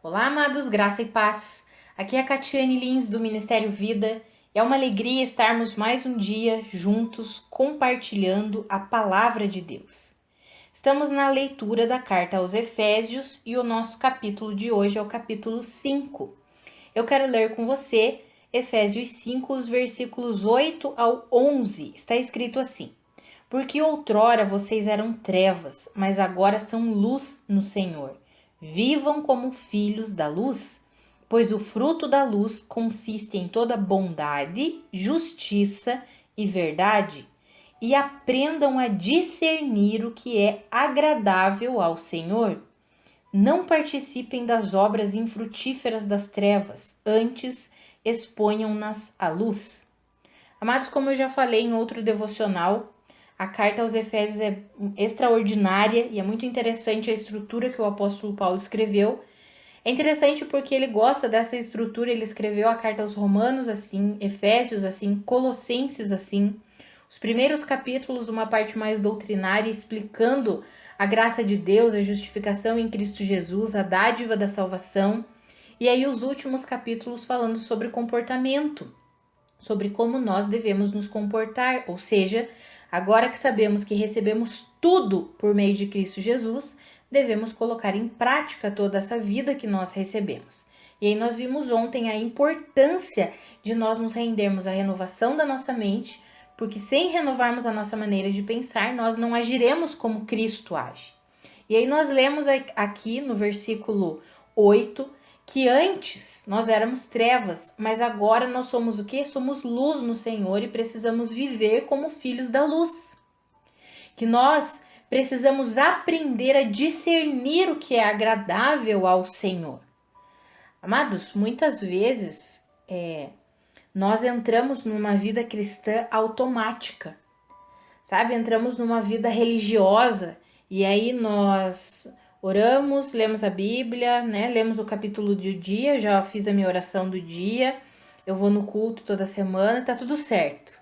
Olá, amados, graça e paz. Aqui é a Catiane Lins do Ministério Vida. É uma alegria estarmos mais um dia juntos compartilhando a palavra de Deus. Estamos na leitura da carta aos Efésios e o nosso capítulo de hoje é o capítulo 5. Eu quero ler com você Efésios 5, os versículos 8 ao 11. Está escrito assim: Porque outrora vocês eram trevas, mas agora são luz no Senhor. Vivam como filhos da luz, pois o fruto da luz consiste em toda bondade, justiça e verdade, e aprendam a discernir o que é agradável ao Senhor. Não participem das obras infrutíferas das trevas, antes exponham-nas à luz. Amados, como eu já falei em outro devocional, a carta aos Efésios é extraordinária e é muito interessante a estrutura que o apóstolo Paulo escreveu. É interessante porque ele gosta dessa estrutura, ele escreveu a carta aos Romanos assim, Efésios assim, Colossenses assim. Os primeiros capítulos, uma parte mais doutrinária, explicando a graça de Deus, a justificação em Cristo Jesus, a dádiva da salvação. E aí os últimos capítulos falando sobre comportamento, sobre como nós devemos nos comportar, ou seja, agora que sabemos que recebemos tudo por meio de Cristo Jesus, devemos colocar em prática toda essa vida que nós recebemos. E aí nós vimos ontem a importância de nós nos rendermos à renovação da nossa mente, porque sem renovarmos a nossa maneira de pensar, nós não agiremos como Cristo age. E aí nós lemos aqui no versículo 8, que antes nós éramos trevas, mas agora nós somos o quê? Somos luz no Senhor e precisamos viver como filhos da luz. Que nós precisamos aprender a discernir o que é agradável ao Senhor. Amados, muitas vezes nós entramos numa vida cristã automática, sabe? Entramos numa vida religiosa e aí nós oramos, lemos a Bíblia, né? Lemos o capítulo do dia, já fiz a minha oração do dia, eu vou no culto toda semana, tá tudo certo.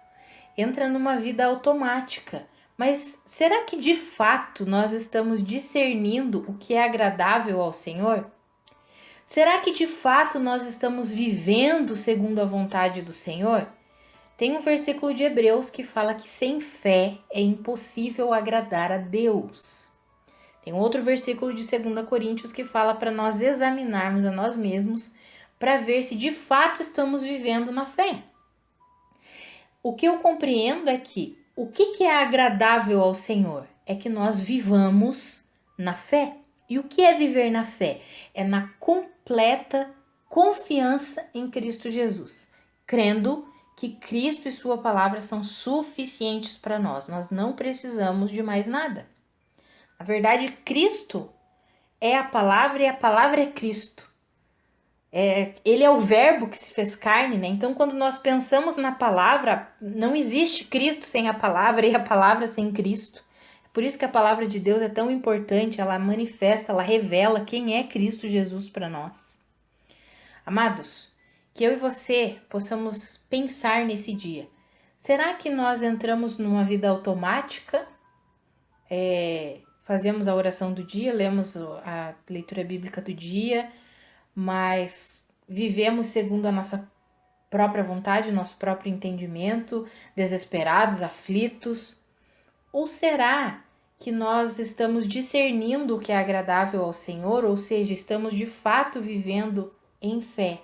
Entra numa vida automática. Mas será que de fato nós estamos discernindo o que é agradável ao Senhor? Será que de fato nós estamos vivendo segundo a vontade do Senhor? Tem um versículo de Hebreus que fala que sem fé é impossível agradar a Deus. Tem outro versículo de 2 Coríntios que fala para nós examinarmos a nós mesmos para ver se de fato estamos vivendo na fé. O que eu compreendo é que o que é agradável ao Senhor é que nós vivamos na fé. E o que é viver na fé? É na completa confiança em Cristo Jesus, crendo que Cristo e sua palavra são suficientes para nós. Nós não precisamos de mais nada. Na verdade, Cristo é a palavra e a palavra é Cristo. Ele é o verbo que se fez carne, né? Então, quando nós pensamos na palavra, não existe Cristo sem a palavra e a palavra sem Cristo. É por isso que a palavra de Deus é tão importante, ela manifesta, ela revela quem é Cristo Jesus para nós. Amados, que eu e você possamos pensar nesse dia. Será que nós entramos numa vida automática? Fazemos a oração do dia, lemos a leitura bíblica do dia, mas vivemos segundo a nossa própria vontade, nosso próprio entendimento, desesperados, aflitos? Ou será que nós estamos discernindo o que é agradável ao Senhor, ou seja, estamos de fato vivendo em fé?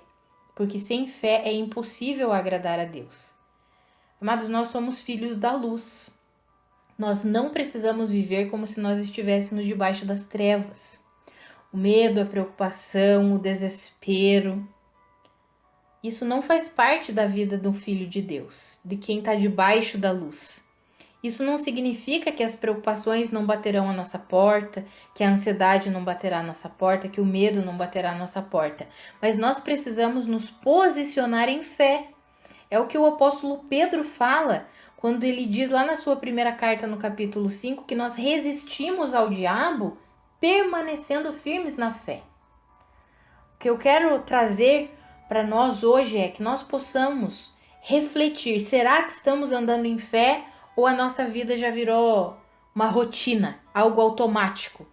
Porque sem fé é impossível agradar a Deus. Amados, nós somos filhos da luz. Nós não precisamos viver como se nós estivéssemos debaixo das trevas. O medo, a preocupação, o desespero, isso não faz parte da vida do filho de Deus, de quem está debaixo da luz. Isso não significa que as preocupações não baterão à nossa porta, que a ansiedade não baterá à nossa porta, que o medo não baterá à nossa porta. Mas nós precisamos nos posicionar em fé. É o que o apóstolo Pedro fala quando ele diz lá na sua primeira carta, no capítulo 5, que nós resistimos ao diabo permanecendo firmes na fé. O que eu quero trazer para nós hoje é que nós possamos refletir. Será que estamos andando em fé ou a nossa vida já virou uma rotina, algo automático?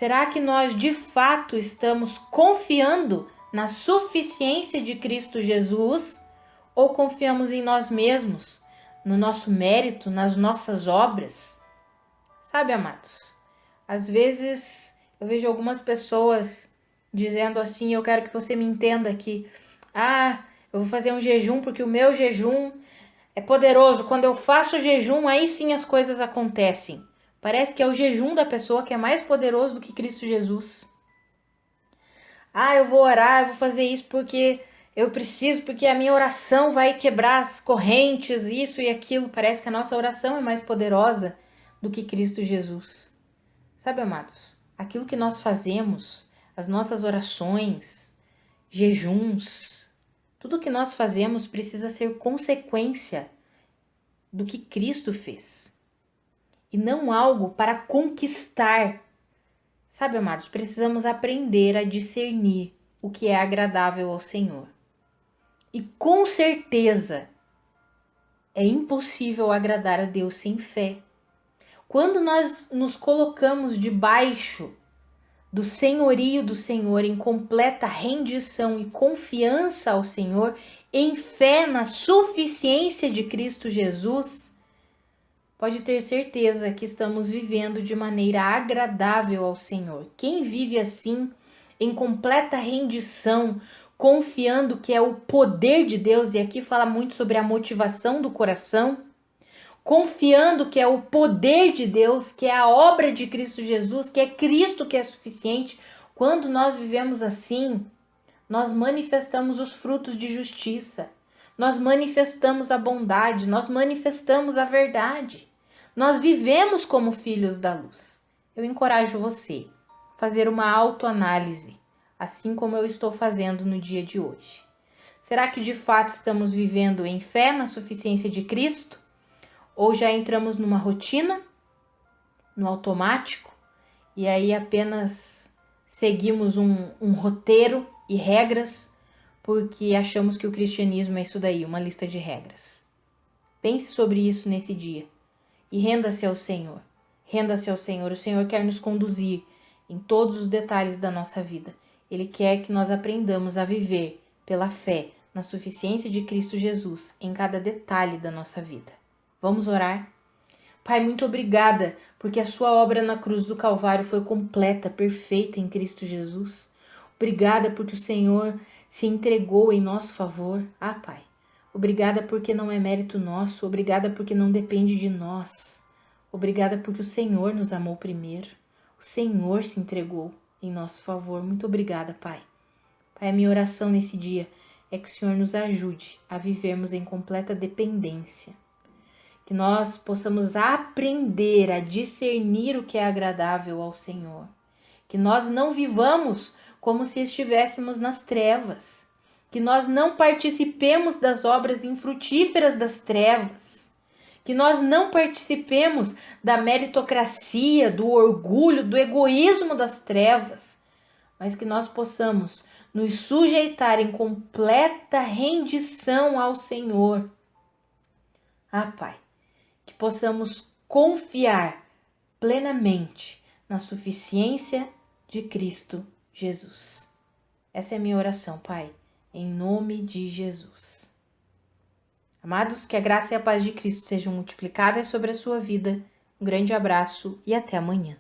Será que nós de fato estamos confiando na suficiência de Cristo Jesus ou confiamos em nós mesmos, no nosso mérito, nas nossas obras? Sabe, amados, às vezes eu vejo algumas pessoas dizendo assim, eu quero que você me entenda aqui, eu vou fazer um jejum porque o meu jejum é poderoso. Quando eu faço jejum, aí sim as coisas acontecem. Parece que é o jejum da pessoa que é mais poderoso do que Cristo Jesus. Eu vou orar, eu vou fazer isso porque eu preciso, porque a minha oração vai quebrar as correntes, isso e aquilo. Parece que a nossa oração é mais poderosa do que Cristo Jesus. Sabe, amados, aquilo que nós fazemos, as nossas orações, jejuns, tudo que nós fazemos precisa ser consequência do que Cristo fez. E não algo para conquistar. Sabe, amados, precisamos aprender a discernir o que é agradável ao Senhor. E com certeza é impossível agradar a Deus sem fé. Quando nós nos colocamos debaixo do senhorio do Senhor, em completa rendição e confiança ao Senhor, em fé na suficiência de Cristo Jesus, pode ter certeza que estamos vivendo de maneira agradável ao Senhor. Quem vive assim, em completa rendição, confiando que é o poder de Deus, e aqui fala muito sobre a motivação do coração, confiando que é o poder de Deus, que é a obra de Cristo Jesus, que é Cristo que é suficiente. Quando nós vivemos assim, nós manifestamos os frutos de justiça, nós manifestamos a bondade, nós manifestamos a verdade. Nós vivemos como filhos da luz. Eu encorajo você a fazer uma autoanálise, assim como eu estou fazendo no dia de hoje. Será que de fato estamos vivendo em fé na suficiência de Cristo? Ou já entramos numa rotina, no automático, e aí apenas seguimos um roteiro e regras, porque achamos que o cristianismo é isso daí, uma lista de regras. Pense sobre isso nesse dia e renda-se ao Senhor. Renda-se ao Senhor. O Senhor quer nos conduzir em todos os detalhes da nossa vida. Ele quer que nós aprendamos a viver pela fé na suficiência de Cristo Jesus em cada detalhe da nossa vida. Vamos orar? Pai, muito obrigada, porque a sua obra na cruz do Calvário foi completa, perfeita em Cristo Jesus. Obrigada porque o Senhor se entregou em nosso favor. Pai, obrigada porque não é mérito nosso, obrigada porque não depende de nós. Obrigada porque o Senhor nos amou primeiro. O Senhor se entregou em nosso favor. Muito obrigada, Pai. Pai, a minha oração nesse dia é que o Senhor nos ajude a vivermos em completa dependência. Que nós possamos aprender a discernir o que é agradável ao Senhor. Que nós não vivamos como se estivéssemos nas trevas. Que nós não participemos das obras infrutíferas das trevas. Que nós não participemos da meritocracia, do orgulho, do egoísmo das trevas. Mas que nós possamos nos sujeitar em completa rendição ao Senhor. Pai, que possamos confiar plenamente na suficiência de Cristo Jesus. Essa é a minha oração, Pai, em nome de Jesus. Amados, que a graça e a paz de Cristo sejam multiplicadas sobre a sua vida. Um grande abraço e até amanhã.